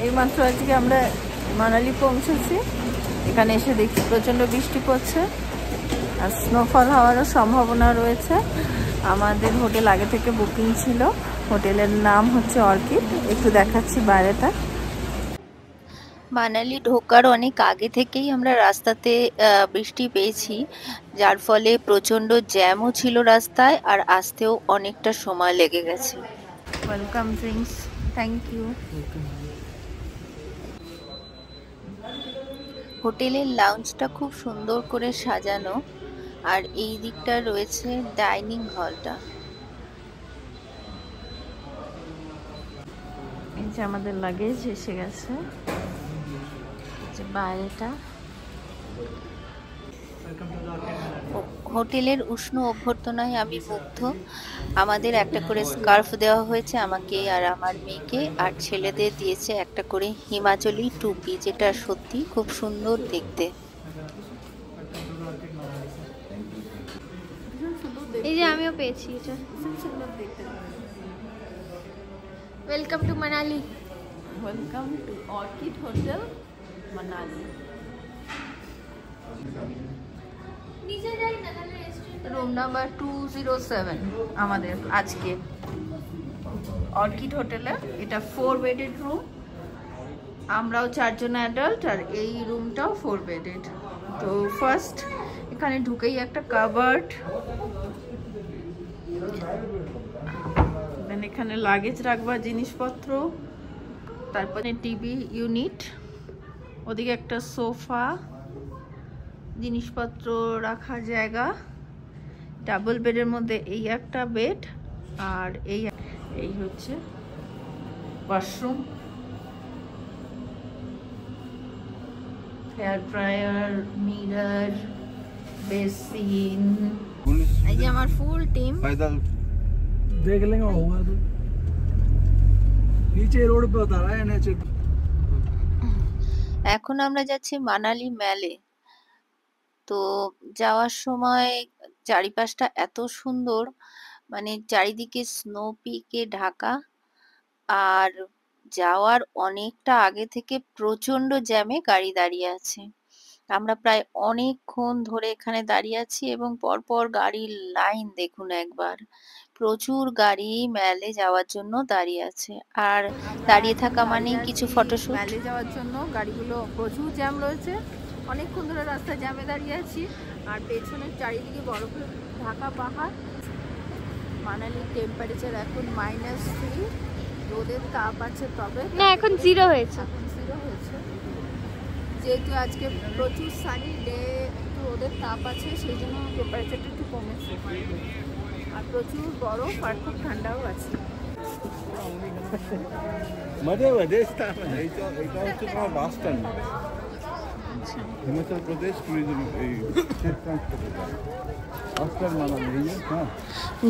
এইমাত্র আজকে আমরা মানালি পৌঁছেছি। এখানে এসে দেখছি প্রচণ্ড বৃষ্টি পড়ছে আর স্নোফল হওয়ারও সম্ভাবনা রয়েছে। আমাদের হোটেল আগে থেকে বুকিং ছিল, হোটেলের নাম হচ্ছে অর্কিড। একটু দেখাচ্ছি বাইরেটা। মানালি ঢোকার অনেক আগে থেকেই আমরা রাস্তাতে বৃষ্টি পেয়েছি, যার ফলে প্রচণ্ড জ্যামও ছিল রাস্তায় আর আসতেও অনেকটা সময় লেগে গেছে। Welcome drinks, thank you. হোটেলের লাউঞ্জটা খুব সুন্দর করে সাজানো, আর এই দিকটা রয়েছে ডাইনিং হলটা। এই যে আমাদের লাগেজ এসে গেছে, যে বাইরেটা। হোটেলের উষ্ণ অভ্যর্থনায় আমি মুগ্ধ। আমাদের একটা করে স্কার্ফ দেওয়া হয়েছে আমাকে আর আমার মেয়েকে, আর ছেলেদের দিয়েছে একটা করে হিমাচলি টুপি, যেটা সত্যি খুব সুন্দর দেখতে। এই যে আমিও পেয়েছি এটা, সুন্দর দেখতে। Welcome to Manali. Welcome to orchid hotel Manali. নিচে যাই না তাহলে রেস্টুরেন্ট। রুম নাম্বার 207 আমাদের আজকে অর্কিড হোটেলে। এটা 4 বেডেড রুম, আমরাও 4 জন অ্যাডাল্ট, আর এই রুমটাও 4 বেডেড। তো ফার্স্ট এখানে ঢুকেই একটা কাবার্ড, দেন এখানে লাগেজ রাখবার জিনিসপত্র, তারপরে টিভি ইউনিট, ওদিকে একটা সোফা, জিনিসপত্র রাখার জায়গা, ডাবল বেডের মধ্যে এই একটা বেড, আর এই হচ্ছে washroom, hair dryer, mirror, basin. এই যে আমার ফুল টিম। देख लेंगे होगा तो नीचे रोड पे बता रहा है नीचे। এখন আমরা যাচ্ছি মানালি ম্যালে। তো যাওয়ার সময় চারিপাশটা এত সুন্দর, মানে চারিদিকে স্নো পিকে ঢাকা, আর যাওয়ার অনেকটা আগে থেকে প্রচন্ড জ্যামে গাড়ি দাঁড়িয়ে আছে। আমরা প্রায় অনেকক্ষণ ধরে এখানে দাঁড়িয়ে আছি এবং পরপর গাড়ির লাইন দেখুন একবার। প্রচুর গাড়ি ম্যালে যাওয়ার জন্য দাঁড়িয়ে আছে, আর দাঁড়িয়ে থাকা মানে কিছু ফটোশুট। ম্যালে যাওয়ার জন্য গাড়িগুলো প্রচুর জ্যাম রয়েছে, অনেকক্ষণ ধরে রাস্তায় জ্যামে দাঁড়িয়ে আছি। আর পেছনের চারিদিকে বরফে ঢাকা পাহাড়। মানালির টেম্পারেচার এখন -3, রোদের তাপ আছে, তবে না এখন 0 হয়েছে। এখন 0 হয়েছে, যেহেতু আজকে প্রচুর সানি ডে, একটু রোদের তাপ আছে, সেই জন্য টেম্পারেচারটা একটু কমেছে। আর প্রচুর বরফ আর খুব ঠান্ডাও আছে। मध्य प्रदेश था बास स्टैंड हिमाचल प्रदेश टूरिज्म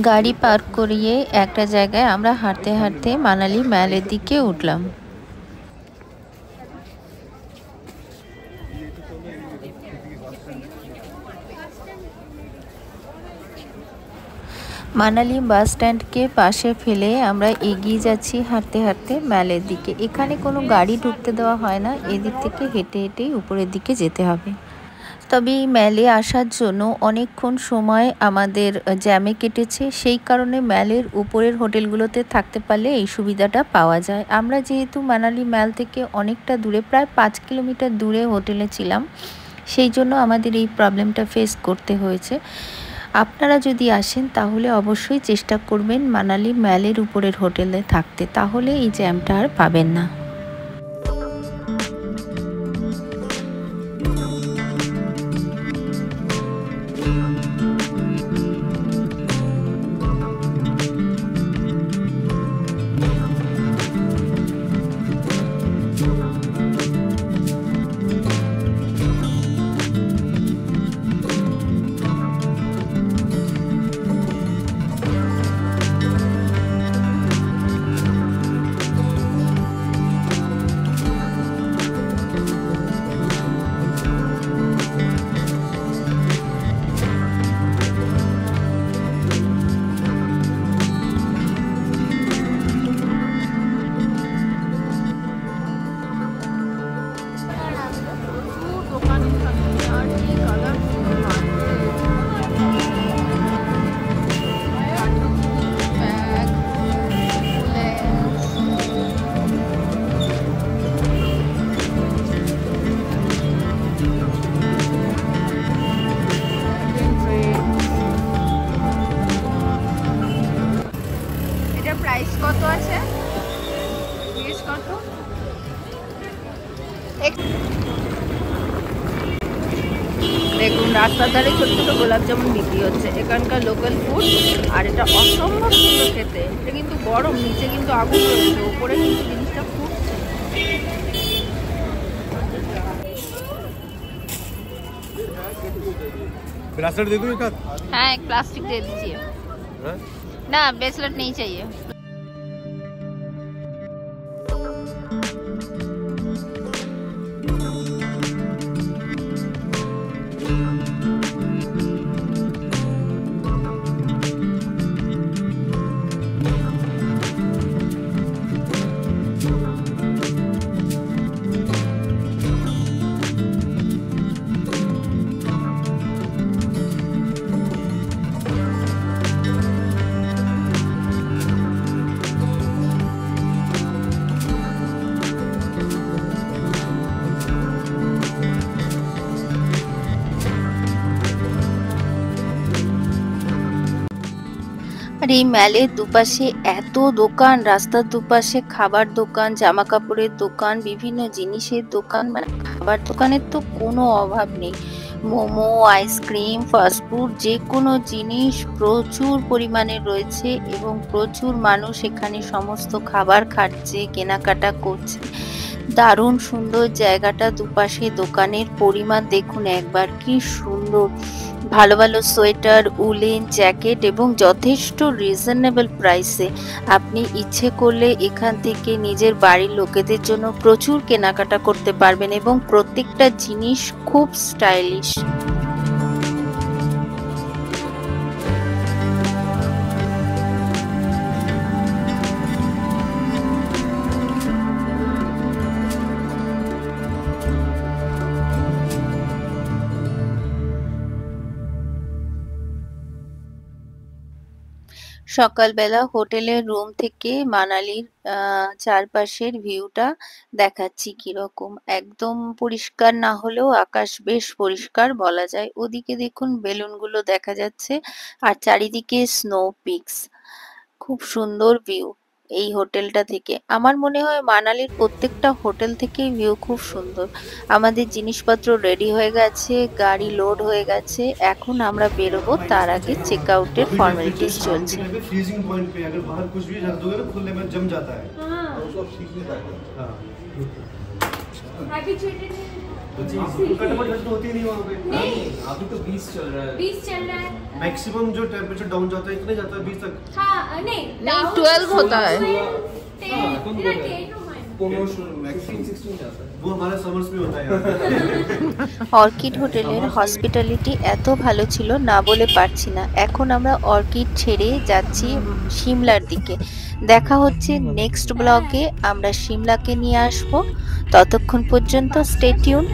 গাড়ি পার্ক করিয়ে একটা জায়গায় আমরা হাঁটতে হাঁটতে মানালি ম্যালের দিকে উঠলাম। মানালি বাস স্ট্যান্ডকে পাশে ফেলে আমরা এগিয়ে যাচ্ছি হাঁটতে হাঁটতে ম্যালের দিকে। এখানে কোনো গাড়ি ঢুকতে দেওয়া হয় না, এদিক থেকে হেঁটে হেঁটেই উপরের দিকে যেতে হবে। তবে এই ম্যালে আসার জন্য অনেকক্ষণ সময় আমাদের জ্যামে কেটেছে, সেই কারণে ম্যালের উপরের হোটেলগুলোতে থাকতে পারলে এই সুবিধাটা পাওয়া যায়। আমরা যেহেতু মানালি ম্যাল থেকে অনেকটা দূরে, প্রায় 5 কিলোমিটার দূরে হোটেলে ছিলাম, সেই জন্য আমাদের এই প্রবলেমটা ফেস করতে হয়েছে। আপনারা যদি আসেন তাহলে অবশ্যই চেষ্টা করবেন মানালি ম্যালের উপরের হোটেলে থাকতে, তাহলে এই জ্যামটা আর পাবেন না। দেখুন রাস্তার ধারে ছোট ছোট গোলাপ জামুন বিক্রি হচ্ছে, এখানকার লোকাল ফুড। আর এটা অসম্ভব সুন্দর খেতে। এটা কিন্তু গরম, নিচে কিন্তু আগুন রয়েছে, উপরে কিন্তু জিনিসটা ফুটছে। ब्रेसलेट दे दूं एक हाथ? हाँ, एक प्लास्टिक दे दीजिए। ना ब्रेसलेट नहीं चाहिए। আর এই মেলের দুপাশে এত দোকান, রাস্তার দুপাশে খাবার দোকান, জামা কাপড়ের দোকান, বিভিন্ন জিনিসের দোকান, মানে খাবার দোকানের তো কোনো অভাব নেই। মোমো, আইসক্রিম, ফাস্টফুড, যে কোনো জিনিস প্রচুর পরিমাণে রয়েছে এবং প্রচুর মানুষ এখানে সমস্ত খাবার খাচ্ছে, কেনাকাটা করছে। দারুণ সুন্দর জায়গাটা, দুপাশে দোকানের পরিমাণ দেখুন একবার, কি সুন্দর। ভালো ভালো সোয়েটার, উলেন জ্যাকেট এবং যথেষ্ট রিজনেবল প্রাইসে আপনি ইচ্ছে করলে এখান থেকে নিজের বাড়ির লোকেদের জন্য প্রচুর কেনাকাটা করতে পারবেন এবং প্রত্যেকটা জিনিস খুব স্টাইলিশ। সকালবেলা হোটেলের রুম থেকে মানালির চারপাশের ভিউটা দেখাচ্ছি কিরকম। একদম পরিষ্কার না হলেও আকাশ বেশ পরিষ্কার বলা যায়। ওদিকে দেখুন বেলুনগুলো দেখা যাচ্ছে আর চারিদিকে স্নো পিকস। খুব সুন্দর ভিউ এই হোটেলটা থেকে। আমার মনে হয় মানালির প্রত্যেকটা হোটেল থেকে ভিউ খুব সুন্দর। আমাদের জিনিসপত্র রেডি হয়ে গেছে, গাড়ি লোড হয়ে গেছে, এখন আমরা বেরোবো। তার আগে চেক আউটের ফর্মালিটিস চলছে। फ्रीजिंग पॉइंट पे अगर बाहर कुछ भी रख दोगे तो खुले में जम जाता है। हाँ। हाँ। Habituated कटपट होती नहीं वहाँ पे। नहीं। अभी तो 20 चल रहा है। 20 चल रहा है। मैक्सिमम जो टेम्परेचर डाउन जाता है इतना जाता है 20 तक। हाँ, नहीं 12 होता है। 10 वो हमारे समर्स में होता है। অর্কিড হোটেলের হসপিটালিটি এত ভালো ছিল না বলে পারছি না। এখন আমরা অর্কিড ছেড়ে যাচ্ছি সিমলার দিকে। দেখা হচ্ছে নেক্সট ব্লগে, আমরা সিমলাকে নিয়ে আসব। ততক্ষণ পর্যন্ত স্টে টিউন।